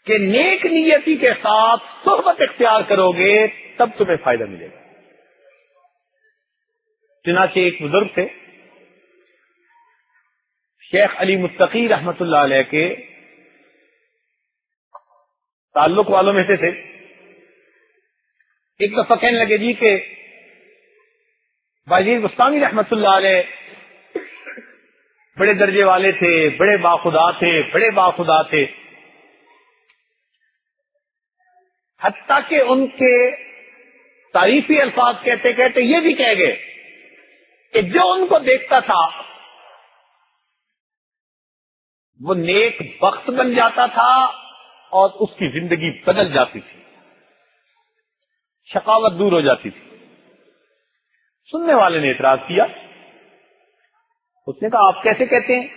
کہ نیک نیتی کے ساتھ صحبت اختیار کرو گے تب تمہیں فائدہ ملے گا۔ چنانچہ ایک بزرگ تھے شیخ علی متقی رحمت اللہ علیہ کے تعلق والوں میں سے تھے۔ ایک دفعہ کہنے لگے جی کہ باجید بستانی رحمت اللہ علیہ بڑے درجے والے تھے، بڑے باخدا تھے، بڑے باخدا تھے، حتیٰ کہ ان کے تعریفی الفاظ کہتے کہتے یہ بھی کہہ گئے کہ جو ان کو دیکھتا تھا وہ نیک بخت بن جاتا تھا اور اس کی زندگی بدل جاتی تھی، شقاوت دور ہو جاتی تھی۔ سننے والے نے اعتراض کیا، اس نے کہا آپ کیسے کہتے ہیں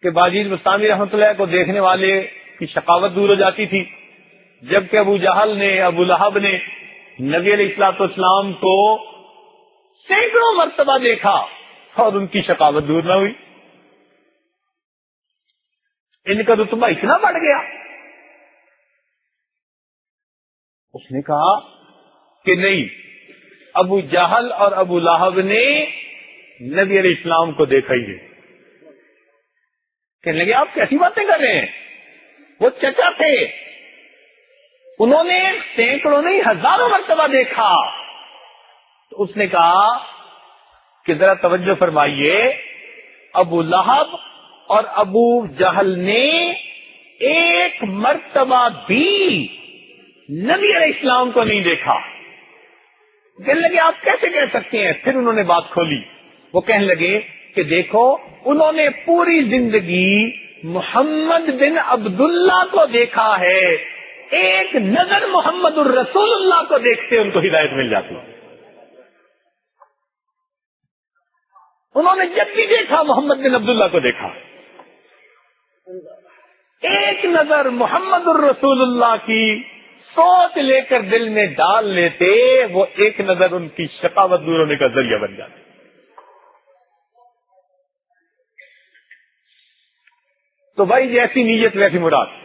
کہ باجید بستانی رحمۃ اللہ کو دیکھنے والے کی شقاوت دور ہو جاتی تھی، جبکہ ابو جہل نے، ابو لہب نے نبی علیہ الصلوۃ والسلام کو سینکڑوں مرتبہ دیکھا اور ان کی شقاوت دور نہ ہوئی؟ ان کا رتبہ اتنا بڑھ گیا۔ اس نے کہا کہ نہیں، ابو جہل اور ابو لہب نے نبی علیہ السلام کو دیکھا ہی ہے۔ کہنے لگے آپ کیسی باتیں کر رہے ہیں، وہ چچا تھے، انہوں نے سینکڑوں نہیں ہزاروں مرتبہ دیکھا۔ تو اس نے کہا کہ ذرا توجہ فرمائیے، ابو لہب اور ابو جہل نے ایک مرتبہ بھی نبی علیہ السلام کو نہیں دیکھا۔ کہنے لگے آپ کیسے کہہ سکتے ہیں؟ پھر انہوں نے بات کھولی، وہ کہنے لگے کہ دیکھو انہوں نے پوری زندگی محمد بن عبداللہ کو دیکھا ہے، ایک نظر محمد الرسول اللہ کو دیکھتے ان کو ہدایت مل جاتی۔ انہوں نے جب بھی دیکھا محمد بن عبداللہ کو دیکھا، ایک نظر محمد الرسول اللہ کی سوچ لے کر دل میں ڈال لیتے، وہ ایک نظر ان کی شقاوت دور ہونے کا ذریعہ بن جاتی۔ تو بھائی جیسی نیت ویسی مراد۔